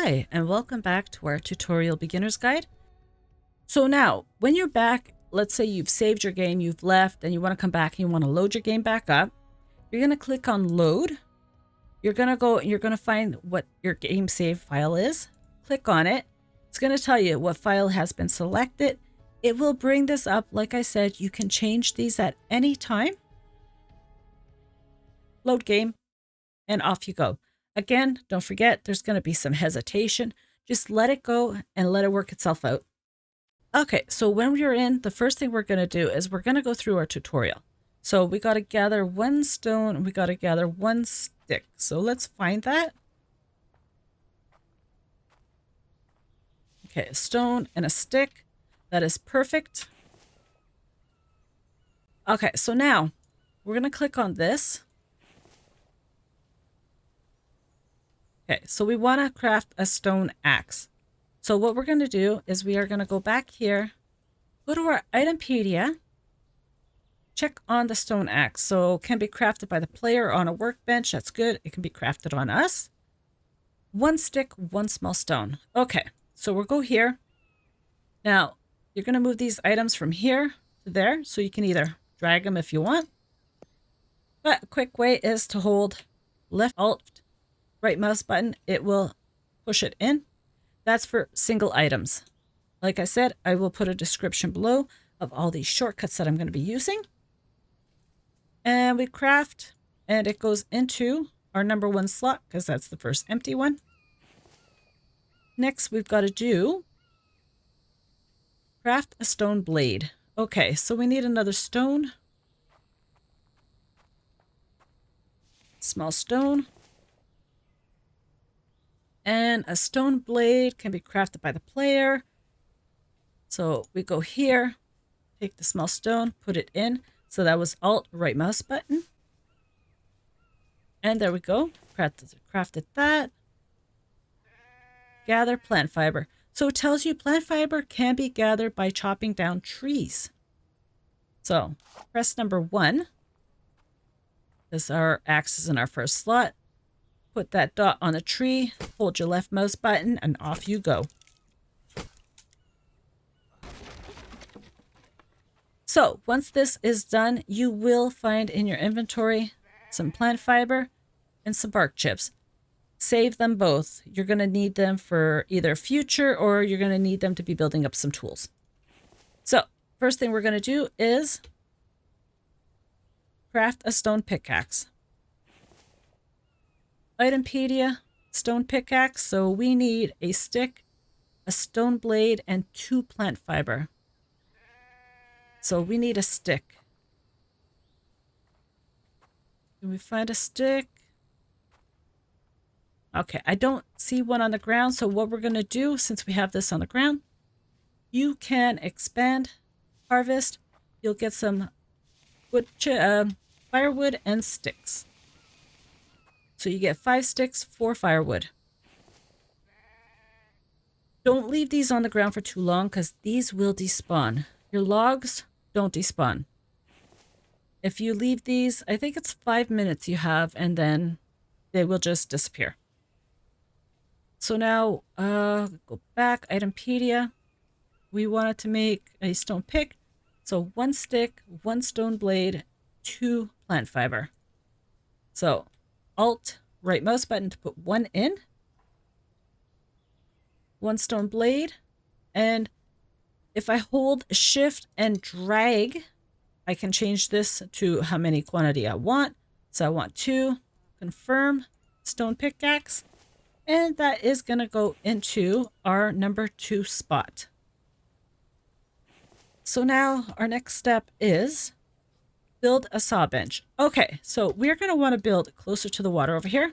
Hi, and welcome back to our tutorial beginner's guide. So now, when you're back, let's say you've saved your game, you've left, and you want to come back and you want to load your game back up, you're going to click on load. You're going to go and you're going to find what your game save file is. Click on it. It's going to tell you what file has been selected. It will bring this up. Like I said, you can change these at any time. Load game, and off you go. Again, don't forget, there's going to be some hesitation. Just let it go and let it work itself out. Okay, so when we're in, the first thing we're going to do is we're going to go through our tutorial. So we got to gather one stone, we got to gather one stick. So let's find that. Okay, a stone and a stick. That is perfect. Okay, so now we're going to click on this. Okay, so we want to craft a stone axe. So what we're going to do is we are going to go back here, go to our itempedia, check on the stone axe. So it can be crafted by the player on a workbench. That's good. It can be crafted on us. One stick, one small stone. Okay, so we'll go here. Now, you're going to move these items from here to there. So you can either drag them if you want. But a quick way is to hold left alt right mouse button, it will push it in. That's for single items. Like I said, I will put a description below of all these shortcuts that I'm going to be using. And we craft, and it goes into our number one slot because that's the first empty one. Next, we've got to do craft a stone blade. Okay, so we need another stone. Small stone. And a stone blade can be crafted by the player. So we go here, take the small stone, put it in. So that was alt right mouse button. And there we go. Crafted that. Gather plant fiber. So it tells you plant fiber can be gathered by chopping down trees. So press number 1. Because our axe is in our first slot. Put that dot on the tree, hold your left mouse button, and off you go. So once this is done, you will find in your inventory some plant fiber and some bark chips. Save them both. You're going to need them for either future or you're going to need them to be building up some tools. So first thing we're going to do is craft a stone pickaxe. Itempedia, stone pickaxe. So we need a stick, a stone blade, and 2 plant fiber. So we need a stick. Can we find a stick? Okay, I don't see one on the ground. So what we're going to do, since we have this on the ground, you can expand, harvest. You'll get some wood, firewood and sticks. So you get 5 sticks, 4 firewood. Don't leave these on the ground for too long because these will despawn. Your logs don't despawn. If you leave these, I think it's 5 minutes you have, and then they will just disappear. So now, go back, itempedia. We wanted to make a stone pick. So 1 stick, 1 stone blade, 2 plant fiber. So alt right mouse button to put 1 in, 1 stone blade, and if I hold shift and drag, I can change this to how many quantity I want. So I want 2, confirm, stone pickaxe, and that is going to go into our number 2 spot. So now our next step is build a saw bench. Okay, so we're going to want to build closer to the water over here.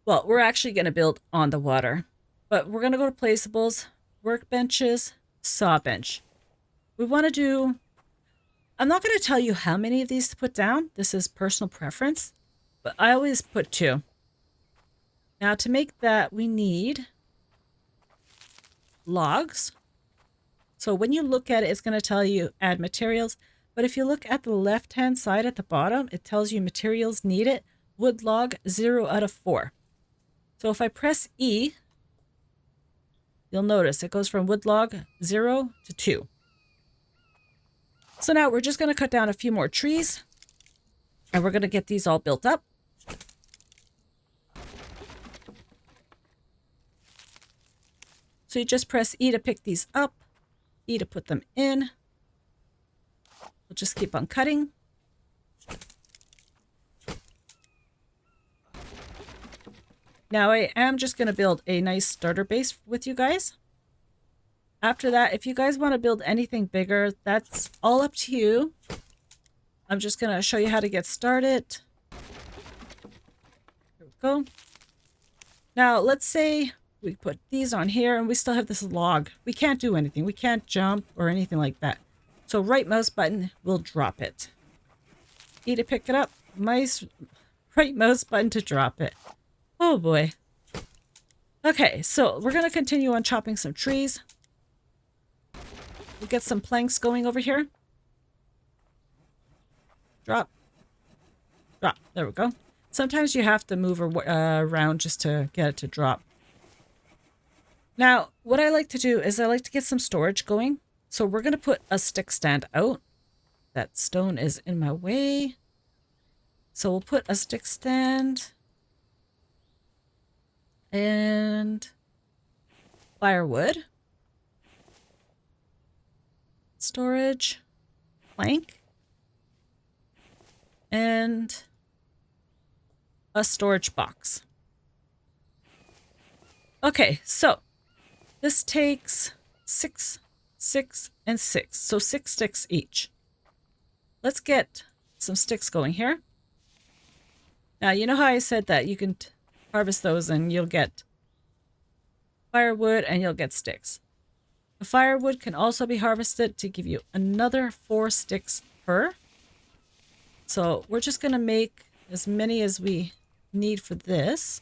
Well, we're actually going to build on the water, but we're going to go to placeables, workbenches, saw bench. We want to do, I'm not going to tell you how many of these to put down. This is personal preference, but I always put 2. Now to make that, we need logs. So when you look at it, it's going to tell you add materials. But if you look at the left-hand side at the bottom, it tells you materials needed. Wood log, 0 out of 4. So if I press E, you'll notice it goes from wood log 0 to 2. So now we're just going to cut down a few more trees and we're going to get these all built up. So you just press E to pick these up, E to put them in. We'll just keep on cutting. Now I am just going to build a nice starter base with you guys. After that, if you guys want to build anything bigger, that's all up to you. I'm just going to show you how to get started. Here we go. Now, let's say we put these on here and we still have this log. We can't do anything. We can't jump or anything like that. So right mouse button will drop it. E to pick it up. Right mouse button to drop it. Oh boy. Okay, so we're going to continue on chopping some trees. We'll get some planks going over here. Drop. Drop. There we go. Sometimes you have to move around just to get it to drop. Now, what I like to do is I like to get some storage going. So we're going to put a stick stand out. That stone is in my way. So we'll put a stick stand and firewood. Storage, plank, and a storage box. Okay, so this takes 6, 6, and 6. So 6 sticks each. Let's get some sticks going here. Now, you know how I said that you can harvest those and you'll get firewood and you'll get sticks. The firewood can also be harvested to give you another 4 sticks per. So we're just going to make as many as we need for this.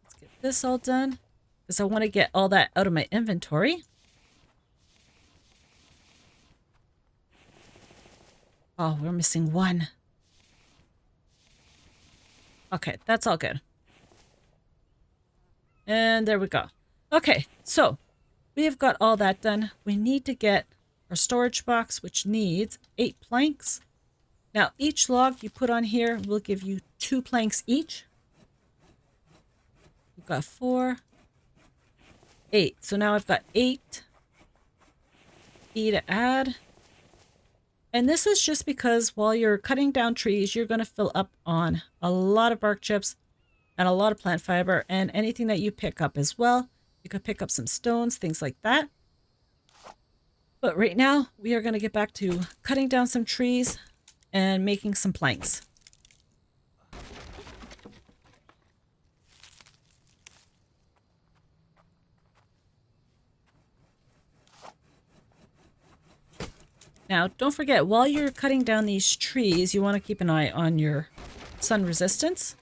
Let's get this all done because I want to get all that out of my inventory. Oh, we're missing 1. Okay, that's all good. And there we go. Okay, so we have got all that done. We need to get our storage box, which needs 8 planks. Now, each log you put on here will give you 2 planks each. We've got 4, 8. So now I've got 8 E to add. And this is just because while you're cutting down trees, you're going to fill up on a lot of bark chips and a lot of plant fiber and anything that you pick up as well. You could pick up some stones, things like that. But right now, we are going to get back to cutting down some trees and making some planks. Now, don't forget, while you're cutting down these trees, you want to keep an eye on your sun resistance.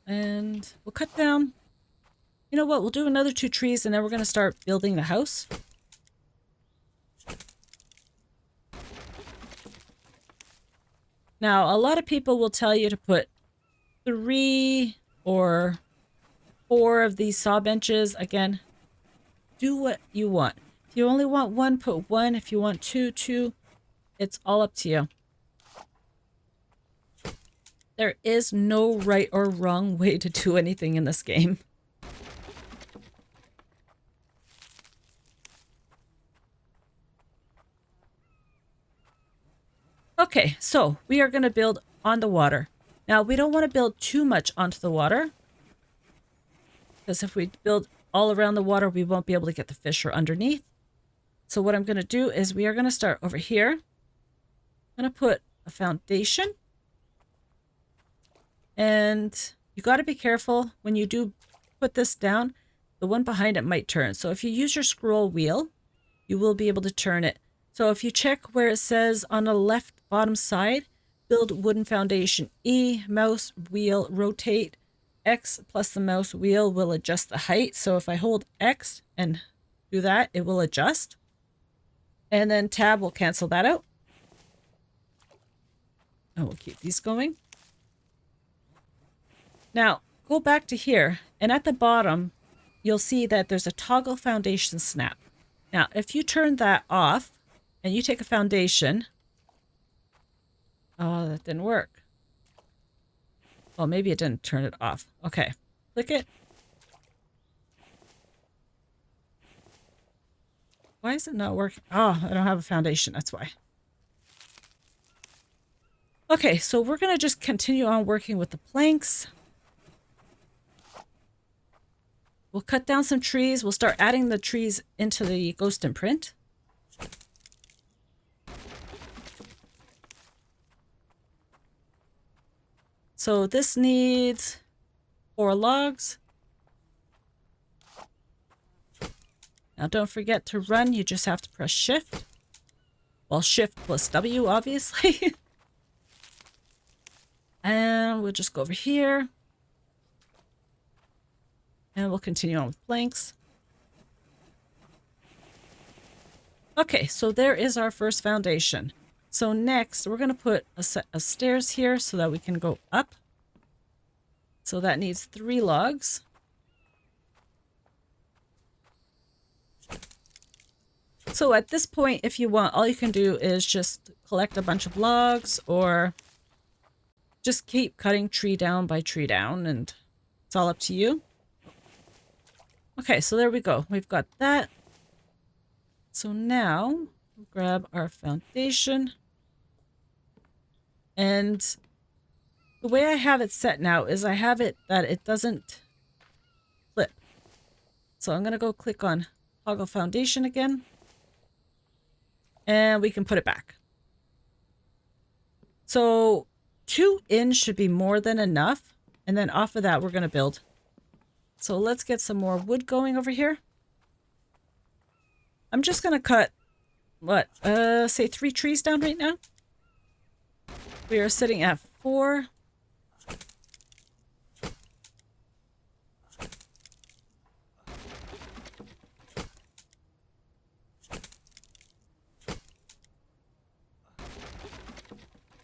And we'll cut down, you know what, we'll do another 2 trees and then we're going to start building the house. Now, a lot of people will tell you to put 3 or 4 of these saw benches. Again, do what you want. If you only want 1, put 1. If you want 2, 2. It's all up to you. There is no right or wrong way to do anything in this game. Okay, so we are going to build on the water. Now, we don't want to build too much onto the water, because if we build all around the water, we won't be able to get the fish or underneath. So what I'm going to do is we are going to start over here. I'm going to put a foundation. And you got to be careful when you do put this down, the one behind it might turn. So if you use your scroll wheel, you will be able to turn it. So if you check where it says on the left bottom side, build wooden foundation, E, mouse wheel, rotate, X plus the mouse wheel will adjust the height. So if I hold X and do that, it will adjust. And then tab will cancel that out. And we'll keep these going. Now, go back to here, and at the bottom, you'll see that there's a toggle foundation snap. Now, if you turn that off, and you take a foundation... Oh, that didn't work. Oh, maybe it didn't turn it off. Okay, click it. Why is it not working? Oh, I don't have a foundation, that's why. Okay, so we're going to just continue on working with the planks. We'll cut down some trees. We'll start adding the trees into the ghost imprint. So this needs 4 logs. Now don't forget to run. You just have to press shift. Well, shift plus W, obviously. And we'll just go over here. And we'll continue on with planks. Okay, so there is our first foundation. So next, we're going to put a set of stairs here so that we can go up. So that needs 3 logs. So at this point, if you want, all you can do is just collect a bunch of logs or just keep cutting tree down by tree down, and it's all up to you. Okay, so there we go. We've got that. So now we'll grab our foundation. And the way I have it set now is I have it that it doesn't flip. So I'm going to go click on toggle foundation again. And we can put it back. So 2 in should be more than enough. And then off of that, we're going to build. So let's get some more wood going over here. I'm just going to cut, what, say 3 trees down right now. We are sitting at 4.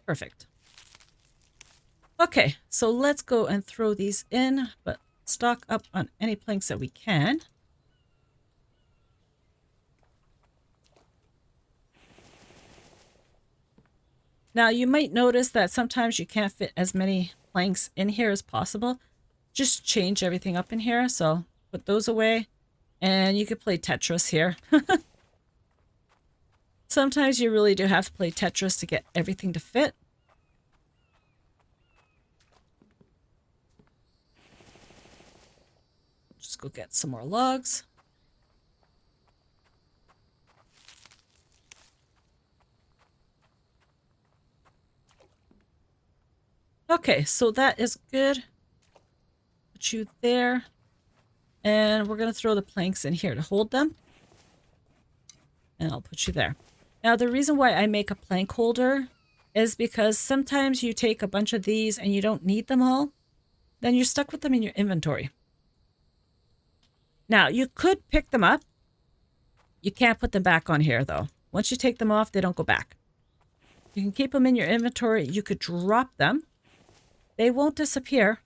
Perfect. Okay, so let's go and throw these in, but stock up on any planks that we can. Now you might notice that sometimes you can't fit as many planks in here as possible. Just change everything up in here. So put those away and you could play Tetris here. Sometimes you really do have to play Tetris to get everything to fit. Just go get some more logs. Okay, so that is good. Put you there. And we're going to throw the planks in here to hold them. And I'll put you there. Now, the reason why I make a plank holder is because sometimes you take a bunch of these and you don't need them all. Then you're stuck with them in your inventory. Now, you could pick them up. You can't put them back on here, though. Once you take them off, they don't go back. You can keep them in your inventory. You could drop them. They won't disappear.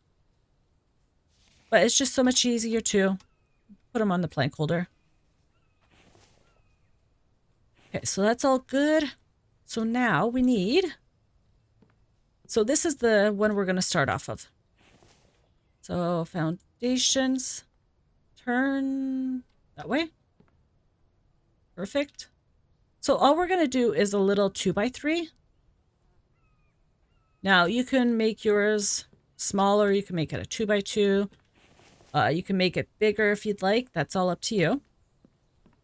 But it's just so much easier to put them on the plank holder. Okay, so that's all good. So now we need... So this is the one we're going to start off of. So foundations... Turn that way. Perfect. So all we're going to do is a little 2x3. Now you can make yours smaller. You can make it a 2x2. You can make it bigger if you'd like. That's all up to you.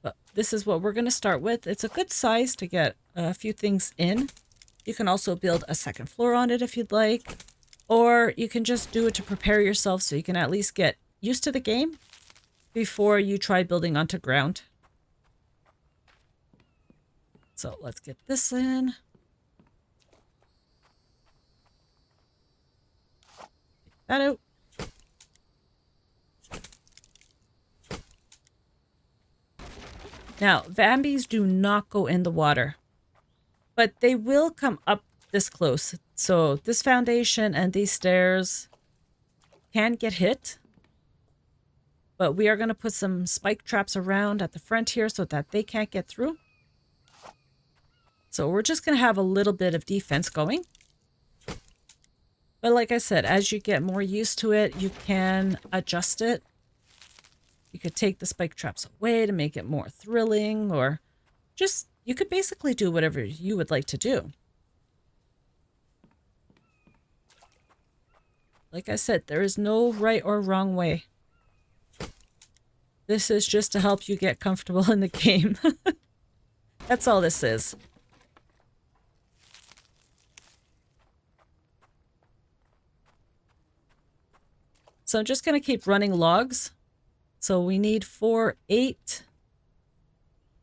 But this is what we're going to start with. It's a good size to get a few things in. You can also build a second floor on it if you'd like. Or you can just do it to prepare yourself so you can at least get used to the game before you try building onto ground. So let's get this in. Take that out. Now, Vambies do not go in the water, but they will come up this close. So this foundation and these stairs can get hit. But we are going to put some spike traps around at the front here so that they can't get through. So we're just going to have a little bit of defense going. But like I said, as you get more used to it, you can adjust it. You could take the spike traps away to make it more thrilling, or just, you could basically do whatever you would like to do. Like I said, there is no right or wrong way. This is just to help you get comfortable in the game. That's all this is. So I'm just going to keep running logs. So we need 8.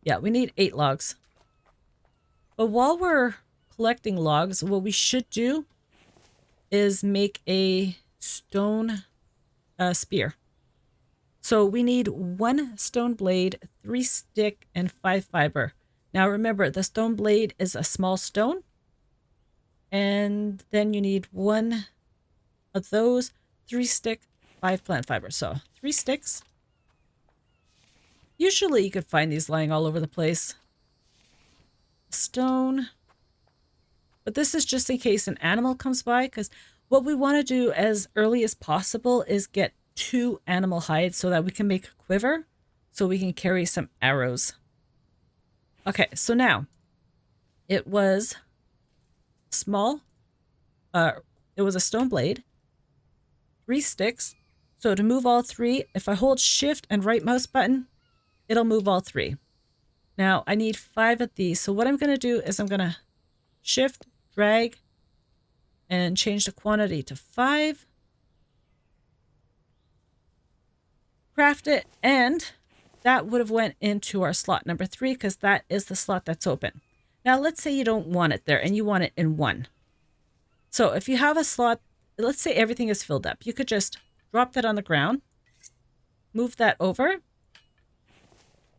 Yeah, we need 8 logs. But while we're collecting logs, what we should do is make a stone spear. So we need 1 stone blade, 3 stick, and 5 fiber. Now remember, the stone blade is a small stone. And then you need 1 of those, 3 stick, 5 plant fiber. So 3 sticks. Usually you could find these lying all over the place. Stone. But this is just in case an animal comes by, because what we want to do as early as possible is get 2 animal hides so that we can make a quiver, so we can carry some arrows. Okay, so now it was small. It was a stone blade, 3 sticks. So to move all 3, if I hold shift and right mouse button, it'll move all 3. Now I need 5 of these. So what I'm going to do is I'm going to shift, drag, and change the quantity to 5. Craft it, and that would have went into our slot number 3 because that is the slot that's open. Now let's say you don't want it there and you want it in 1. So if you have a slot, let's say everything is filled up, you could just drop that on the ground, move that over,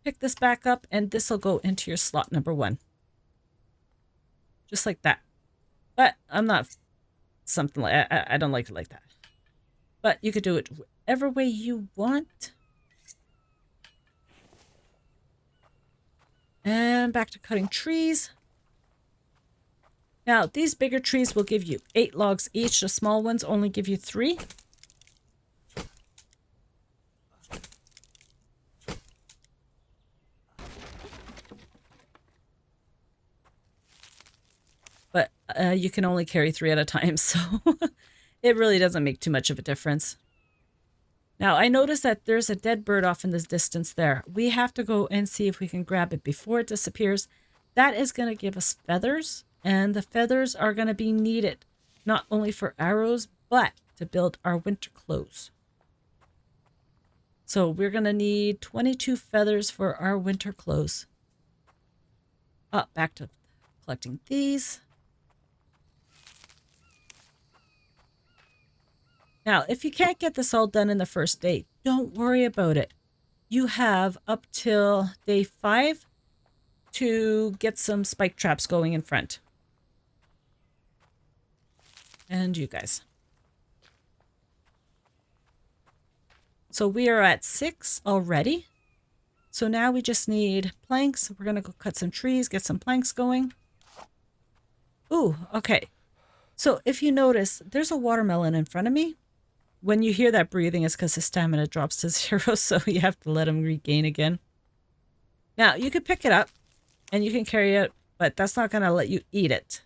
pick this back up, and this will go into your slot number 1. Just like that. But I'm not something like, I don't like it like that. But you could do it whatever way you want. And back to cutting trees. Now, these bigger trees will give you 8 logs each. The small ones only give you 3. But you can only carry 3 at a time, so it really doesn't make too much of a difference. Now, I noticed that there's a dead bird off in this distance there. We have to go and see if we can grab it before it disappears. That is going to give us feathers, and the feathers are going to be needed not only for arrows, but to build our winter clothes. So we're going to need 22 feathers for our winter clothes. Back to collecting these. Now, if you can't get this all done in the first day, don't worry about it. You have up till day 5 to get some spike traps going in front. And you guys. So we are at 6 already. So now we just need planks. We're going to go cut some trees, get some planks going. Ooh, okay. So if you notice, there's a watermelon in front of me. When you hear that breathing, it's because his stamina drops to 0, so you have to let him regain again. Now, you can pick it up, and you can carry it, but that's not going to let you eat it.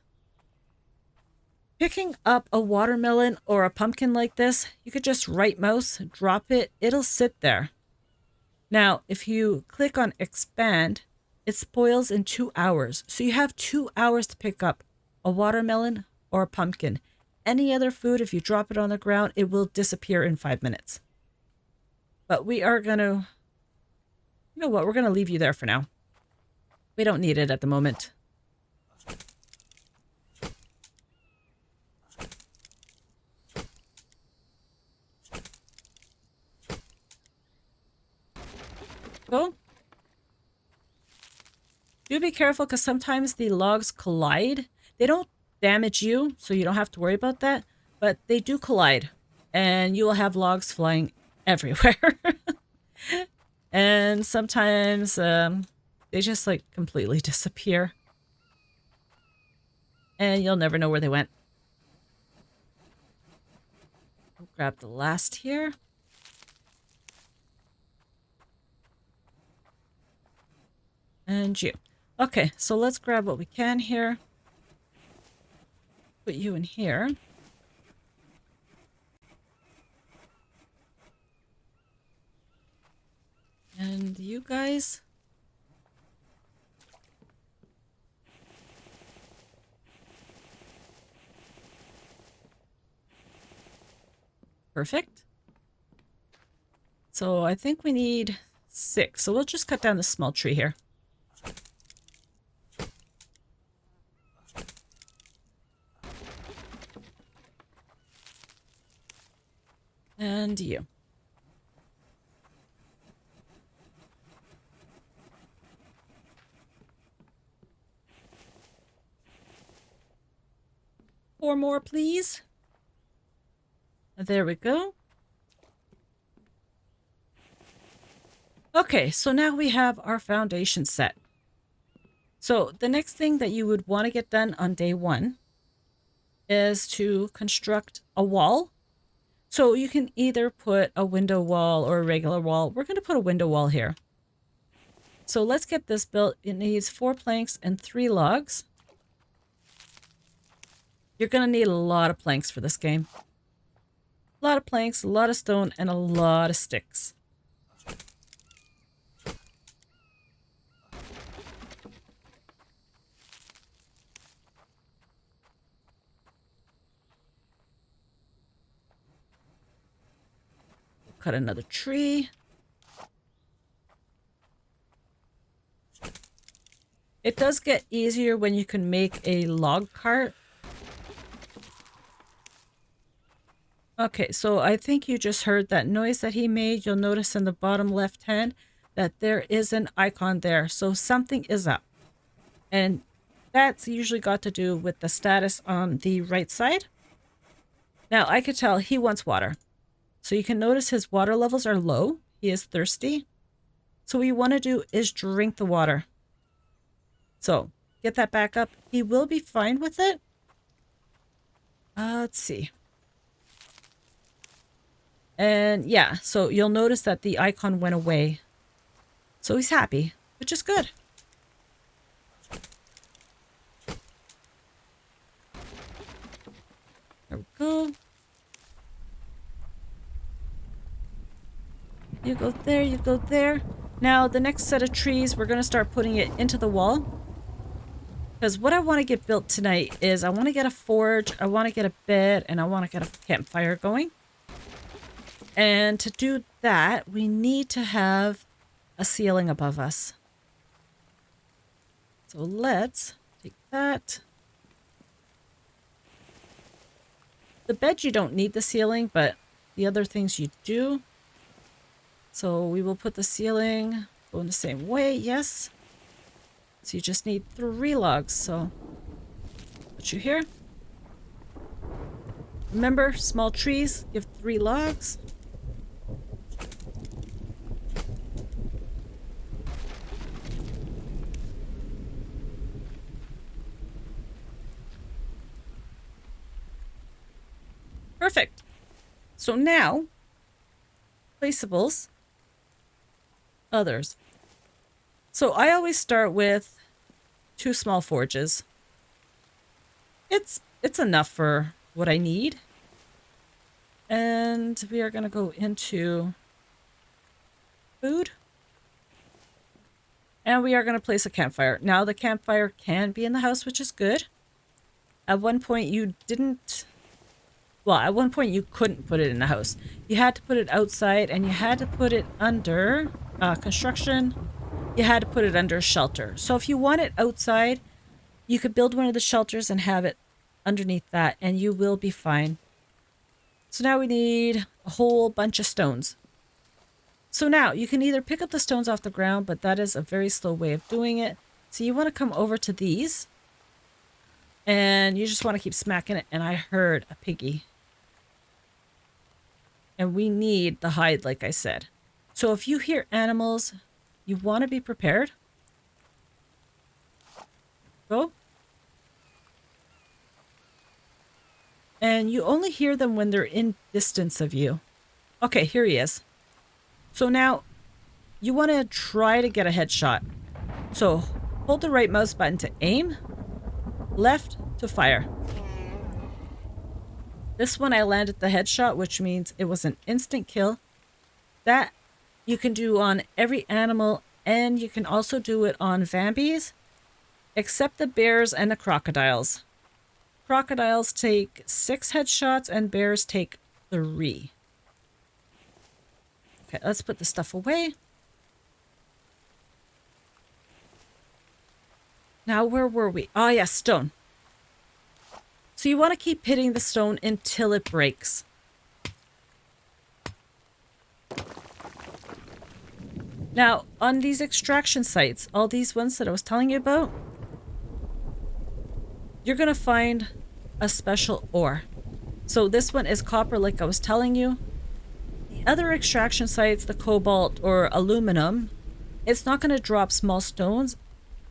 Picking up a watermelon or a pumpkin like this, you could just right mouse, drop it, it'll sit there. Now, if you click on expand, it spoils in 2 hours. So you have 2 hours to pick up a watermelon or a pumpkin. Any other food, if you drop it on the ground, it will disappear in 5 minutes. But we are going to, you know what, we're going to leave you there for now. We don't need it at the moment. Cool. Do be careful because sometimes the logs collide. They damage you, so you don't have to worry about that. But they do collide, and you will have logs flying everywhere. And sometimes they just like completely disappear. And you'll never know where they went. I'll grab the last here. And you. Okay, so let's grab what we can here. Put you in here. And you guys. Perfect. So I think we need 6. So we'll just cut down this small tree here. And you. Four more, please. There we go. Okay, so now we have our foundation set. So the next thing that you would want to get done on day 1 is to construct a wall. So you can either put a window wall or a regular wall. We're going to put a window wall here. So let's get this built. It needs 4 planks and 3 logs. You're going to need a lot of planks for this game. A lot of planks, a lot of stone, and a lot of sticks. Cut another tree. It does get easier when you can make a log cart. Okay, so I think you just heard that noise that he made. You'll notice in the bottom left hand that there is an icon there. So something is up. And that's usually got to do with the status on the right side. Now I could tell he wants water. So you can notice his water levels are low. He is thirsty. So what you want to do is drink the water. So get that back up. He will be fine with it. Let's see. And yeah, so you'll notice that the icon went away. So he's happy, which is good. There we go. You go there, you go there. Now, the next set of trees, we're going to start putting it into the wall. Because what I want to get built tonight is I want to get a forge, I want to get a bed, and I want to get a campfire going. And to do that, we need to have a ceiling above us. So let's take that. The bed, you don't need the ceiling, but the other things you do. So we will put the ceiling going the same way, yes. So you just need 3 logs, so put you here. Remember, small trees, give 3 logs. Perfect. So now, placeables. Others. So I always start with 2 small forges. It's enough for what I need. And we are going to go into food. And we are going to place a campfire. Now the campfire can be in the house, which is good. At one point you didn't... Well, at one point you couldn't put it in the house. You had to put it outside and you had to put it under... construction, you had to put it under a shelter. So if you want it outside, you could build one of the shelters and have it underneath that, and you will be fine. So now we need a whole bunch of stones. So now you can either pick up the stones off the ground, but that is a very slow way of doing it. So you want to come over to these. And you just want to keep smacking it. And I heard a piggy. And we need the hide, like I said. So if you hear animals, you want to be prepared. Go. And you only hear them when they're in distance of you. Okay, here he is. So now you want to try to get a headshot. So hold the right mouse button to aim, left to fire. This one I landed the headshot, which means it was an instant kill. That you can do on every animal, and you can also do it on Vambies, except the bears and the crocodiles. Crocodiles take 6 headshots and bears take 3. Okay, let's put the stuff away. Now, where were we? Oh, yes, stone. So you want to keep hitting the stone until it breaks. Now, on these extraction sites, all these ones that I was telling you about, you're going to find a special ore. So this one is copper, like I was telling you. The other extraction sites, the cobalt or aluminum, it's not going to drop small stones.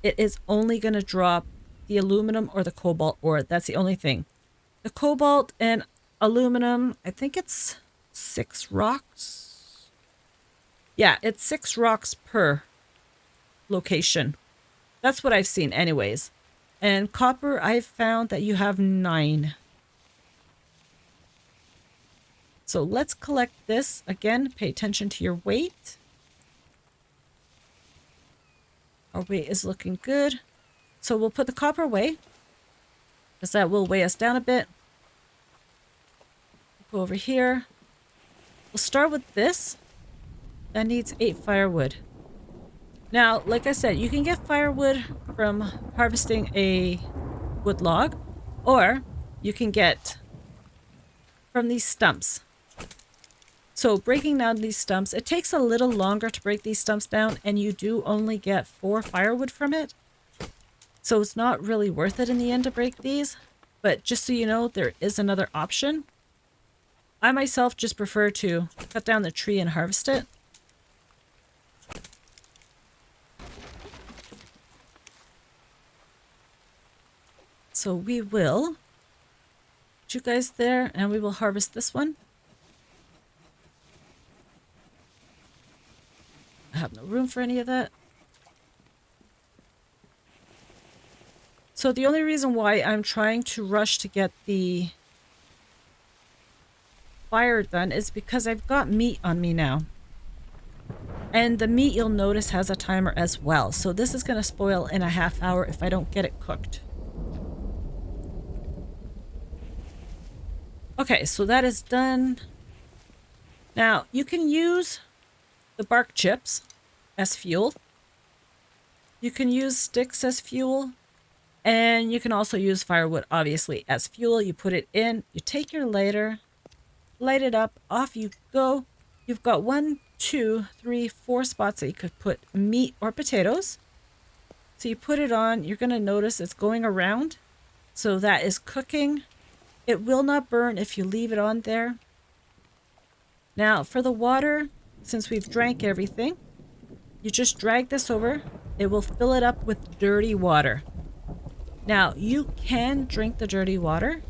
It is only going to drop the aluminum or the cobalt ore. That's the only thing. The cobalt and aluminum, I think it's 6 rocks. Yeah, it's 6 rocks per location. That's what I've seen anyways. And copper, I've found that you have 9. So let's collect this. Again, pay attention to your weight. Our weight is looking good. So we'll put the copper away, because that will weigh us down a bit. Go over here. We'll start with this. That needs 8 firewood. Now, like I said, you can get firewood from harvesting a wood log, or you can get from these stumps. So breaking down these stumps, it takes a little longer to break these stumps down, and you do only get 4 firewood from it. So it's not really worth it in the end to break these. But just so you know, there is another option. I myself just prefer to cut down the tree and harvest it. So we will put you guys there, and we will harvest this one. I have no room for any of that. So the only reason why I'm trying to rush to get the fire done is because I've got meat on me now. And the meat, you'll notice, has a timer as well. So this is going to spoil in a half hour if I don't get it cooked. Okay, so that is done. Now, you can use the bark chips as fuel. You can use sticks as fuel. And you can also use firewood, obviously, as fuel. You put it in, you take your lighter, light it up, off you go. You've got 1, 2, 3, 4 spots that you could put meat or potatoes. So you put it on, you're going to notice it's going around. So that is cooking. It will not burn if you leave it on there. Now for the water, since we've drank everything, you just drag this over. It will fill it up with dirty water. Now, you can drink the dirty water,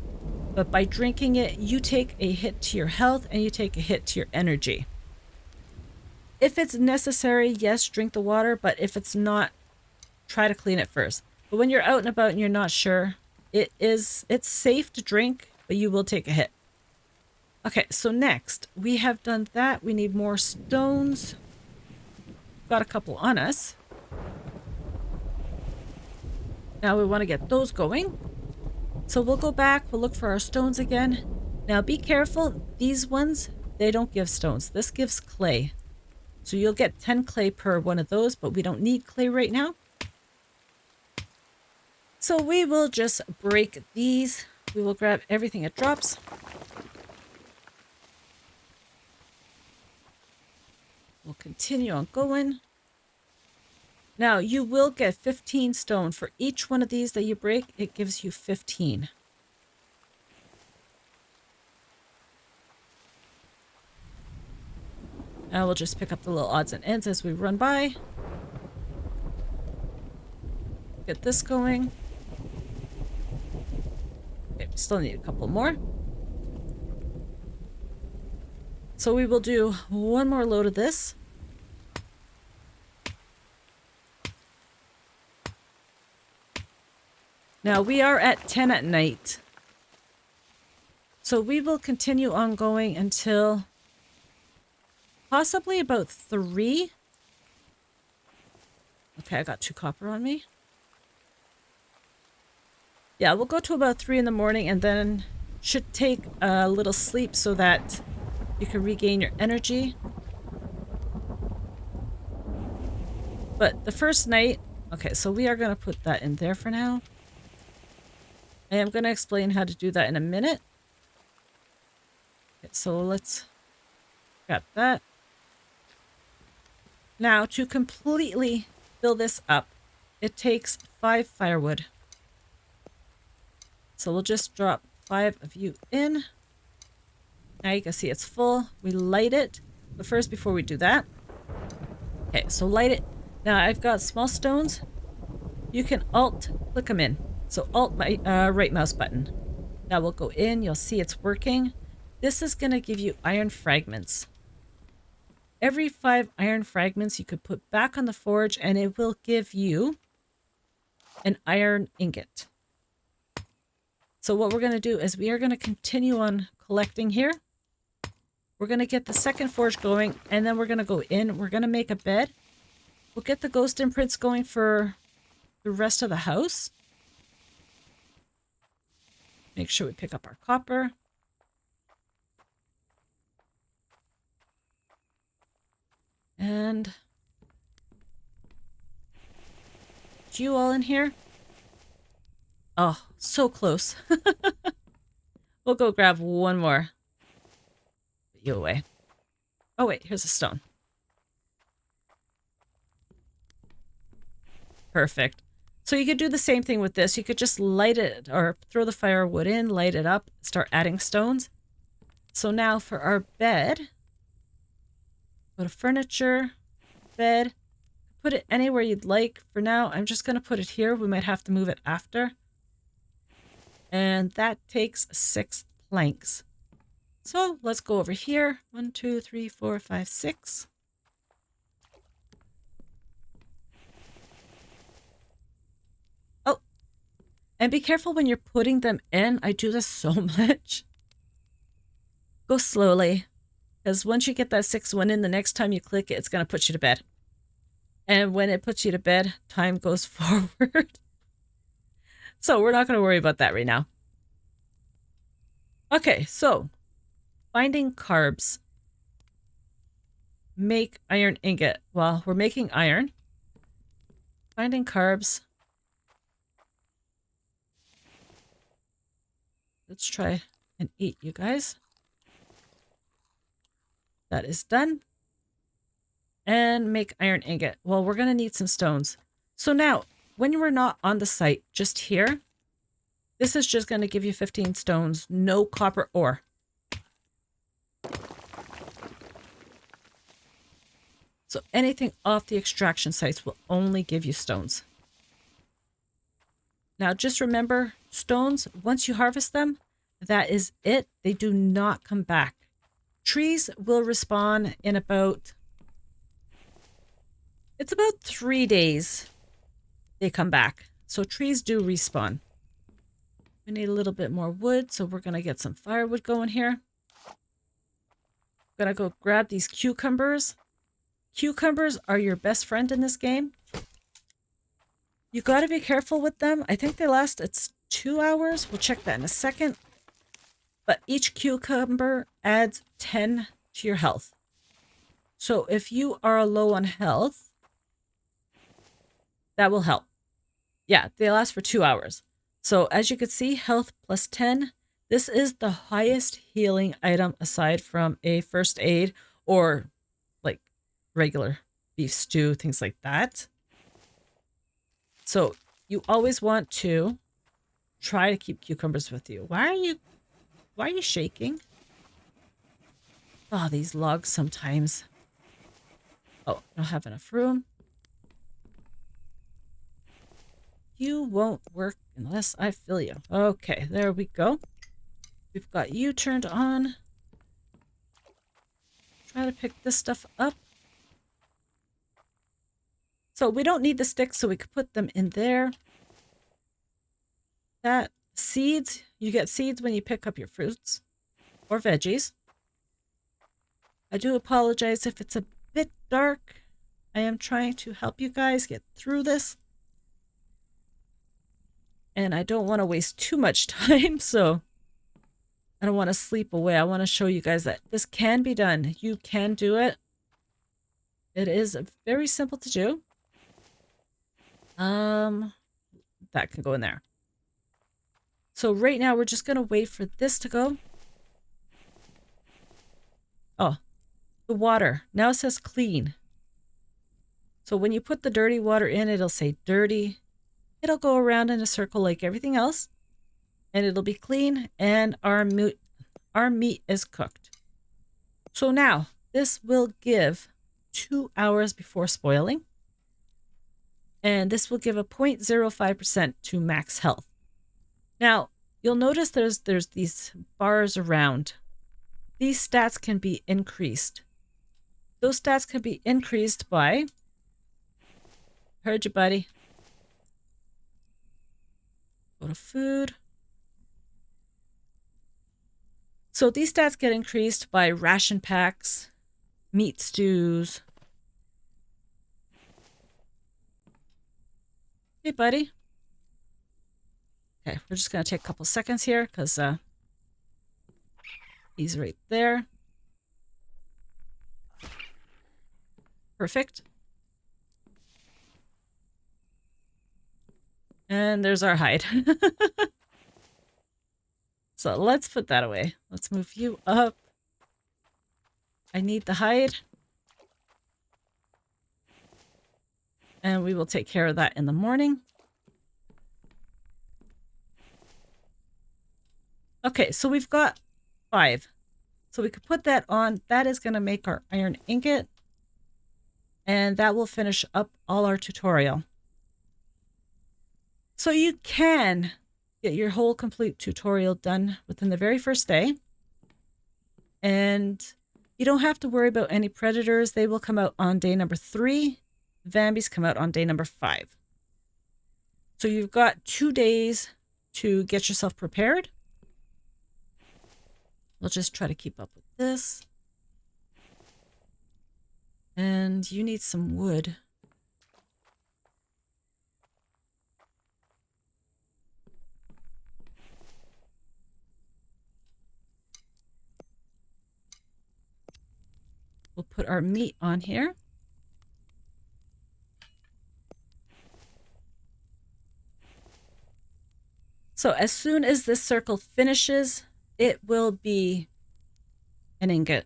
but by drinking it, you take a hit to your health and you take a hit to your energy. If it's necessary, yes, drink the water, but if it's not, try to clean it first. But when you're out and about and you're not sure, it's safe to drink, but you will take a hit. Okay, so next, we have done that. We need more stones. Got a couple on us. Now we want to get those going. So we'll go back, we'll look for our stones again. Now be careful, these ones, they don't give stones. This gives clay. So you'll get 10 clay per one of those, but we don't need clay right now. So we will just break these. We will grab everything it drops. We'll continue on going. Now, you will get 15 stone. For each one of these that you break, it gives you 15. Now we'll just pick up the little odds and ends as we run by. Get this going. Okay, we still need a couple more. So we will do one more load of this. Now we are at 10 at night. So we will continue on going until possibly about 3. Okay, I got 2 copper on me. Yeah, we'll go to about 3 in the morning and then should take a little sleep so that you can regain your energy. But the first night, okay, so we are going to put that in there for now. I am going to explain how to do that in a minute. Okay, so let's grab that. Now, to completely fill this up, it takes 5 firewood. So we'll just drop 5 of you in. Now you can see it's full. We light it. But first, before we do that, okay, so light it. Now I've got small stones. You can alt click them in. So alt my right mouse button. Now we'll go in. You'll see it's working. This is going to give you iron fragments. Every 5 iron fragments you could put back on the forge and it will give you an iron ingot. So what we're going to do is we are going to continue on collecting here. We're going to get the second forge going and then we're going to go in. We're going to make a bed. We'll get the ghost imprints going for the rest of the house. Make sure we pick up our copper. And you all in here? Oh, so close. We'll go grab one more. Put you away. Oh wait, here's a stone. Perfect. So you could do the same thing with this. You could just light it or throw the firewood in, light it up, start adding stones. So now for our bed, go to furniture, bed, put it anywhere you'd like. For now, I'm just going to put it here. We might have to move it after. And that takes 6 planks. So let's go over here. 1, 2, 3, 4, 5, 6. Oh, and be careful when you're putting them in. I do this so much. Go slowly. Because once you get that 6th one in, the next time you click it, it's going to put you to bed. And when it puts you to bed, time goes forward. So we're not going to worry about that right now. Okay, so finding carbs. Make iron ingot. Well, we're making iron. Finding carbs. Let's try and eat, you guys. That is done. And make iron ingot. Well, we're going to need some stones. So now, when you are not on the site, just here, this is just going to give you 15 stones, no copper ore. So anything off the extraction sites will only give you stones. Now, just remember, stones, once you harvest them, that is it. They do not come back. Trees will respawn in about 3 days. They come back. So trees do respawn. We need a little bit more wood, so we're going to get some firewood going here. Gonna go grab these cucumbers. Cucumbers are your best friend in this game. You got to be careful with them. I think they last, it's 2 hours. We'll check that in a second. But each cucumber adds 10 to your health. So if you are low on health, that will help. Yeah, they last for 2 hours. So as you can see, health plus 10. This is the highest healing item aside from a first aid or like regular beef stew, things like that. So you always want to try to keep cucumbers with you. Why are you shaking? Oh, these logs sometimes. Oh, I don't have enough room. You won't work unless I fill you. Okay, there we go. We've got you turned on. Try to pick this stuff up. So we don't need the sticks, so we could put them in there. That seeds, you get seeds when you pick up your fruits or veggies. I do apologize if it's a bit dark. I am trying to help you guys get through this. And I don't want to waste too much time, so I don't want to sleep away. I want to show you guys that this can be done. You can do it. It is very simple to do. That can go in there. So right now we're just going to wait for this to go. Oh, the water. Now it says clean. So when you put the dirty water in, it'll say dirty. It'll go around in a circle like everything else. And it'll be clean, and our meat is cooked. So now this will give 2 hours before spoiling. And this will give a 0.05% to max health. Now, you'll notice there's these bars around. These stats can be increased. Those stats can be increased by... Heard you, buddy. Go to food. So these stats get increased by ration packs, meat stews. Hey, buddy. Okay, we're just going to take a couple seconds here because he's right there. Perfect. And there's our hide. So let's put that away. Let's move you up. I need the hide. And we will take care of that in the morning. Okay, so we've got 5. So we could put that on. That is going to make our iron ingot. And that will finish up all our tutorial. So you can get your whole complete tutorial done within the very first day. And you don't have to worry about any predators. They will come out on day number 3. Vambies come out on day number 5. So you've got 2 days to get yourself prepared. We'll just try to keep up with this. And you need some wood. We'll put our meat on here. So as soon as this circle finishes, it will be an ingot.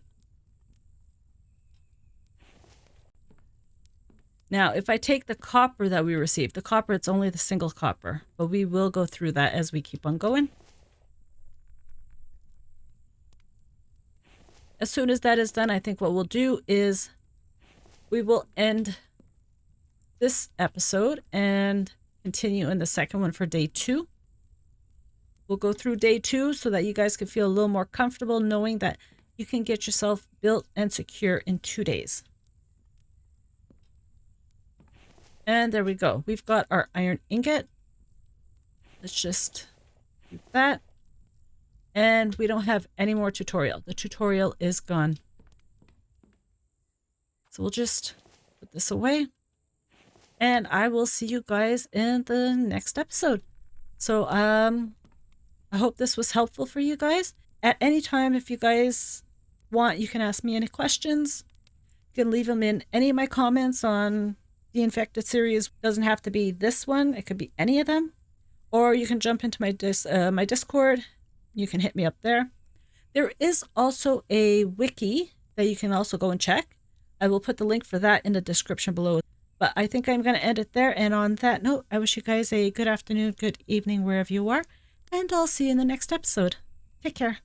Now, if I take the copper that we received, the copper, it's only the single copper, but we will go through that as we keep on going. As soon as that is done, I think what we'll do is we will end this episode and continue in the second one for day 2. We'll go through day 2 so that you guys can feel a little more comfortable knowing that you can get yourself built and secure in 2 days. And there we go. We've got our iron ingot. Let's just do that. And we don't have any more tutorial. The tutorial is gone. So we'll just put this away. And I will see you guys in the next episode. So I hope this was helpful for you guys. At any time, if you guys want, you can ask me any questions. You can leave them in any of my comments on the Infected series. Doesn't have to be this one. It could be any of them. Or you can jump into my Discord. You can hit me up there. There is also a wiki that you can also go and check. I will put the link for that in the description below. But I think I'm going to end it there. And on that note, I wish you guys a good afternoon, good evening, wherever you are. And I'll see you in the next episode. Take care.